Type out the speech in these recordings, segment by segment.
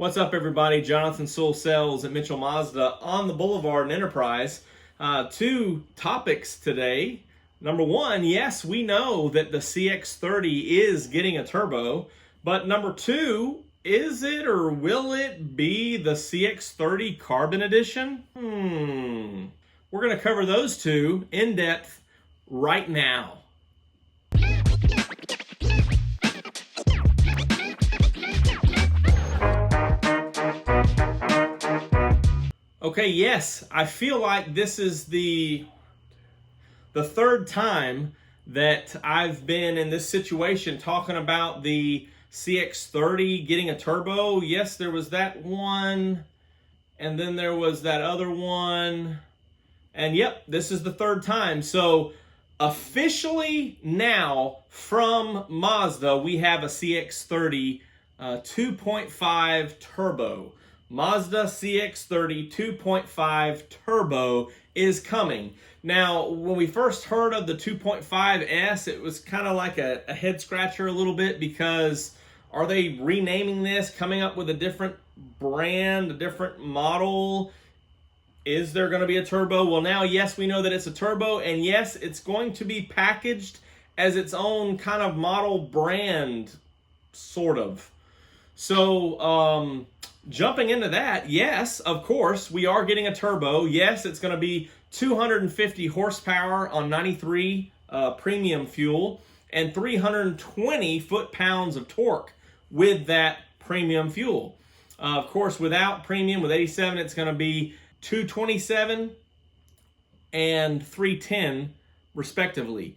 What's up, everybody? Jonathan Sewell Sales at Mitchell Mazda on the Boulevard in Enterprise. Two topics today. Number one, yes, we know that the CX-30 is getting a turbo, but number two, is it or will it be the CX-30 Carbon Edition? We're going to cover those two in depth right now. Okay, yes, I feel like this is the third time that I've been in this situation talking about the CX-30 getting a turbo. Yes, there was that one, and then there was that other one, and yep, this is the third time. So officially now from Mazda, we have a CX-30 2.5 turbo. Mazda CX-30 2.5 Turbo is coming. Now, when we first heard of the 2.5S, it was kind of like a head scratcher a little bit, because are they renaming this, coming up with a different brand, a different model? Is there going to be a turbo? Well, now, yes, we know that it's a turbo, and yes, it's going to be packaged as its own kind of model brand, sort of. So, jumping into that, yes, of course, we are getting a turbo. Yes, it's going to be 250 horsepower on 93 premium fuel and 320 foot-pounds of torque with that premium fuel. Of course, without premium, with 87, it's going to be 227 and 310, respectively.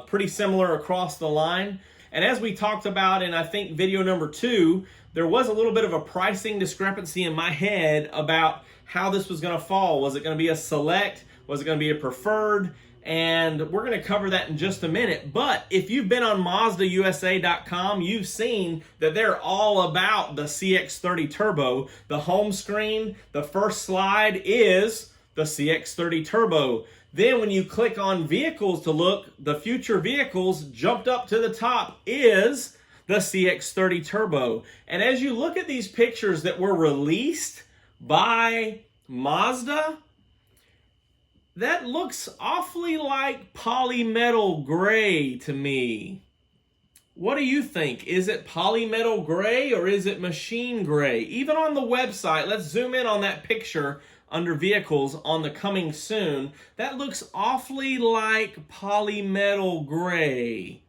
Pretty similar across the line. And as we talked about in, I think, video number 2, there was a little bit of a pricing discrepancy in my head about how this was going to fall. Was it going to be a select? Was it going to be a preferred? And we're going to cover that in just a minute. But if you've been on MazdaUSA.com, you've seen that they're all about the CX-30 Turbo. The home screen, the first slide is the CX-30 Turbo. Then when you click on vehicles to look, the future vehicles jumped up to the top is the CX-30 Turbo. And as you look at these pictures that were released by Mazda, that looks awfully like polymetal gray to me. What do you think? Is it polymetal gray or is it machine gray? Even on the website, let's zoom in on that picture under vehicles on the coming soon. That looks awfully like polymetal gray.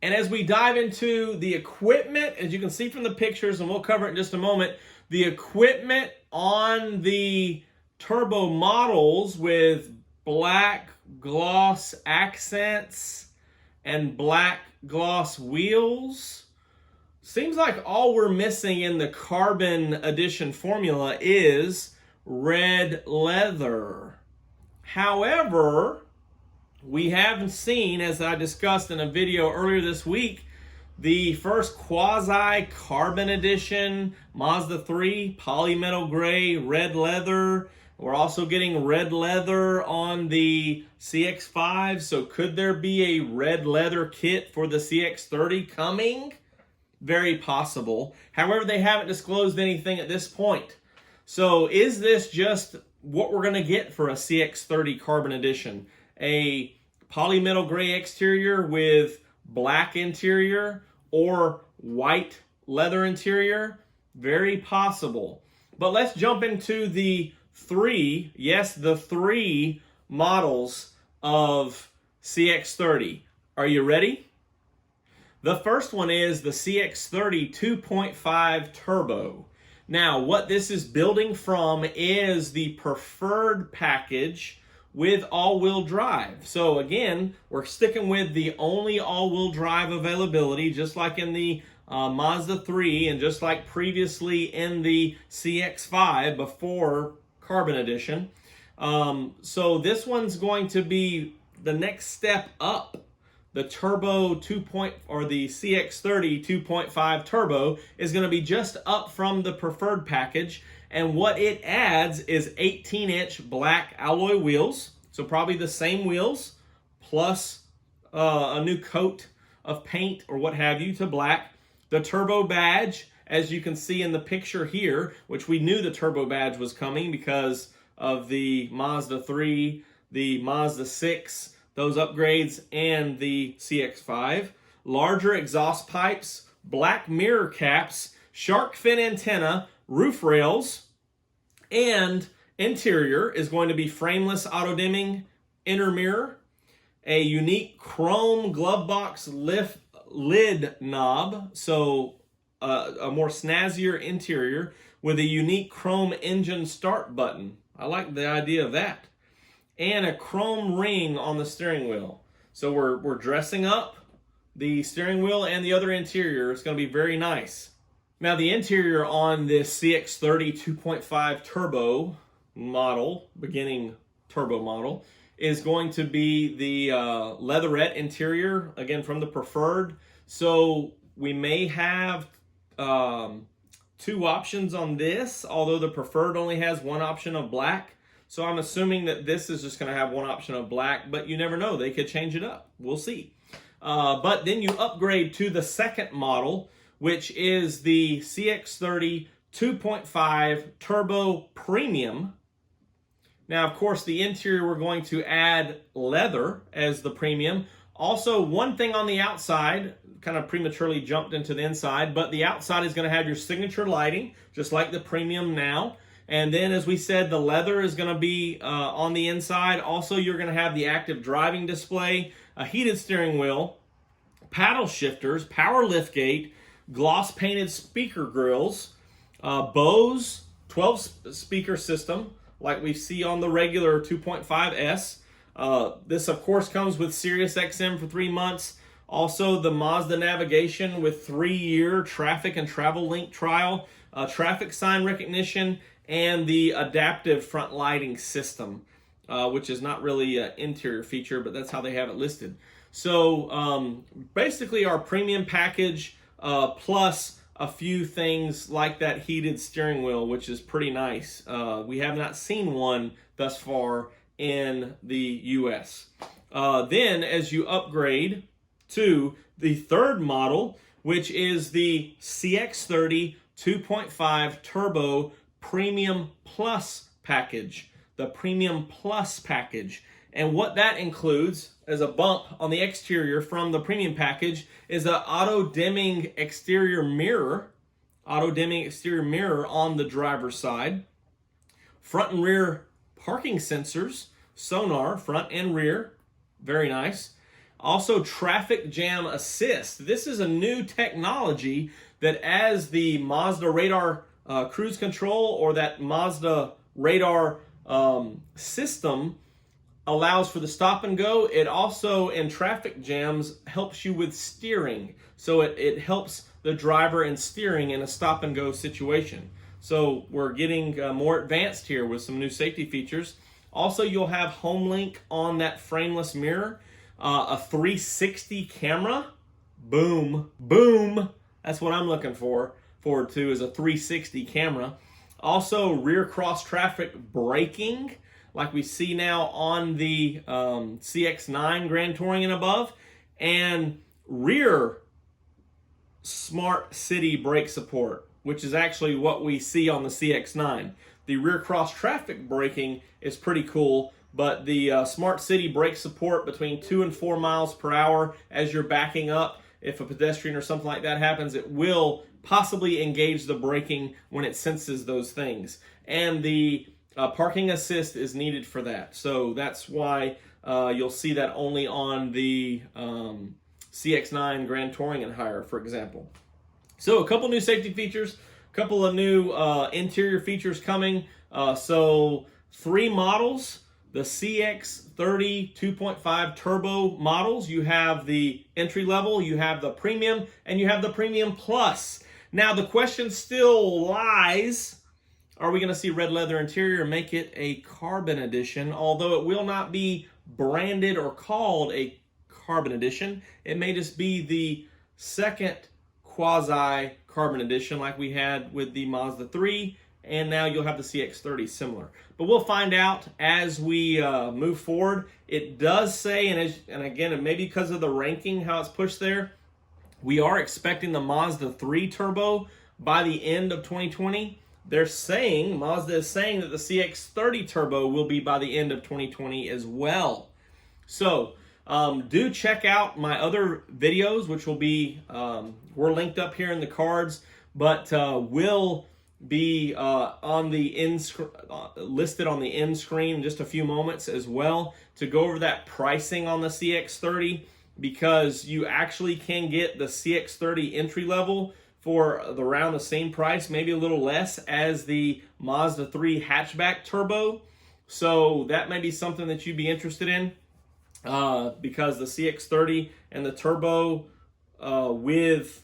And as we dive into the equipment, as you can see from the pictures, and we'll cover it in just a moment, the equipment on the turbo models with black gloss accents and black gloss wheels, seems like all we're missing in the Carbon Edition formula is red leather. However, we haven't seen, as I discussed in a video earlier this week, the first quasi-Carbon Edition Mazda 3 polymetal gray red leather. We're also getting red leather on the CX-5, so could there be a red leather kit for the CX-30 coming? Very possible. However, they haven't disclosed anything at this point. So is this just what we're going to get for a CX-30 Carbon Edition? A polymetal gray exterior with black interior or white leather interior? Very possible. But let's jump into the three models of CX-30. Are you ready? The first one is the CX-30 2.5 Turbo. Now, what this is building from is the preferred package with all-wheel drive. So again, we're sticking with the only all-wheel drive availability, just like in the Mazda 3 and just like previously in the CX-5 before Carbon Edition. So this one's going to be the next step up. The Turbo or the CX-30 2.5 Turbo is going to be just up from the preferred package, and what it adds is 18-inch black alloy wheels, so probably the same wheels, plus a new coat of paint or what have you to black, the turbo badge, as you can see in the picture here, which we knew the turbo badge was coming because of the Mazda 3, the Mazda 6, those upgrades, and the CX-5. Larger exhaust pipes, black mirror caps, shark fin antenna, roof rails, and interior is going to be frameless auto dimming inner mirror, a unique chrome glove box lift lid knob, so a more snazzier interior with a unique chrome engine start button. I like the idea of that. And a chrome ring on the steering wheel. So we're dressing up the steering wheel and the other interior. It's going to be very nice. Now the interior on this CX-30 2.5 Turbo model, beginning turbo model, is going to be the leatherette interior, again from the preferred. So we may have two options on this, although the preferred only has one option of black. So I'm assuming that this is just going to have one option of black, but you never know. They could change it up. We'll see. But then you upgrade to the second model, which is the CX-30 2.5 Turbo Premium. Now, of course, the interior, we're going to add leather as the premium. Also, one thing on the outside, kind of prematurely jumped into the inside, but the outside is going to have your signature lighting, just like the premium now. And then, as we said, the leather is going to be on the inside. Also, you're going to have the active driving display, a heated steering wheel, paddle shifters, power liftgate, gloss painted speaker grills, Bose 12 speaker system, like we see on the regular 2.5S. This, of course, comes with Sirius XM for 3 months. Also, the Mazda navigation with 3-year traffic and travel link trial, traffic sign recognition, and the adaptive front lighting system, which is not really an interior feature, but that's how they have it listed. So basically our premium package plus a few things like that heated steering wheel, which is pretty nice. We have not seen one thus far in the US. Then as you upgrade to the third model, which is the CX-30 2.5 Turbo Premium Plus package, the Premium Plus package. And what that includes as a bump on the exterior from the premium package is an auto-dimming exterior mirror, on the driver's side, front and rear parking sensors, sonar, front and rear, very nice. Also, traffic jam assist. This is a new technology that as the Mazda radar cruise control or that Mazda radar system allows for the stop and go, it also in traffic jams helps you with steering. So it helps the driver in steering in a stop and go situation. So we're getting more advanced here with some new safety features. Also, you'll have home link on that frameless mirror, a 360 camera. Boom, boom. That's what I'm looking forward to, is a 360 camera. Also, rear cross traffic braking, like we see now on the CX-9 Grand Touring and above, and rear smart city brake support, which is actually what we see on the CX-9. The rear cross traffic braking is pretty cool, but the smart city brake support between 2 and 4 miles per hour as you're backing up, if a pedestrian or something like that happens, it will possibly engage the braking when it senses those things. And the parking assist is needed for that. So that's why you'll see that only on the CX-9 Grand Touring and higher, for example. So a couple new safety features, a couple of new interior features coming. So 3 models. The CX-30 2.5 Turbo models. You have the entry level, you have the premium, and you have the premium plus. Now the question still lies, are we going to see red leather interior, make it a carbon edition? Although it will not be branded or called a carbon edition. It may just be the second quasi carbon edition like we had with the Mazda 3. And now you'll have the CX-30 similar. But we'll find out as we move forward. It does say, and again, it may be because of the ranking, how it's pushed there, we are expecting the Mazda 3 Turbo by the end of 2020. They're saying, Mazda is saying that the CX-30 Turbo will be by the end of 2020 as well. So do check out my other videos, which will be, we're linked up here in the cards, but will be on the listed on the end screen in just a few moments as well, to go over that pricing on the CX-30, because you actually can get the CX-30 entry level for around the same price, maybe a little less, as the Mazda 3 hatchback turbo. So that may be something that you'd be interested in, because the CX-30 and the turbo with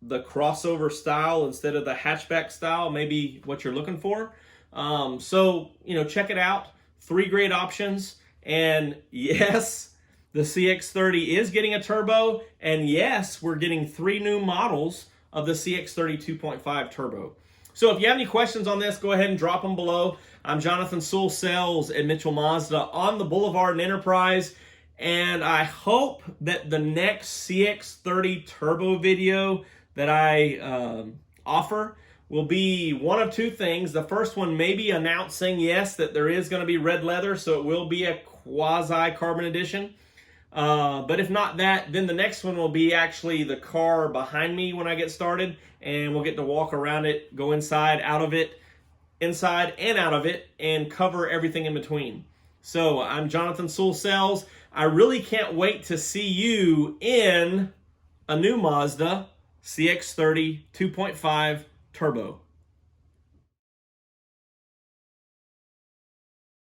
the crossover style instead of the hatchback style may be what you're looking for. So, check it out. 3 great options. And yes, the CX-30 is getting a turbo. And yes, we're getting 3 new models of the CX-30 2.5 Turbo. So if you have any questions on this, go ahead and drop them below. I'm Jonathan Sewell, Sales at Mitchell Mazda on the Boulevard in Enterprise. And I hope that the next CX-30 Turbo video that I offer will be one of 2 things. The first one may be announcing, yes, that there is going to be red leather, so it will be a quasi-carbon edition. But if not that, then the next one will be actually the car behind me when I get started, and we'll get to walk around it, go inside, out of it, inside and out of it, and cover everything in between. So I'm Jonathan Sewell, Sales. I really can't wait to see you in a new Mazda CX-30 2.5 Turbo.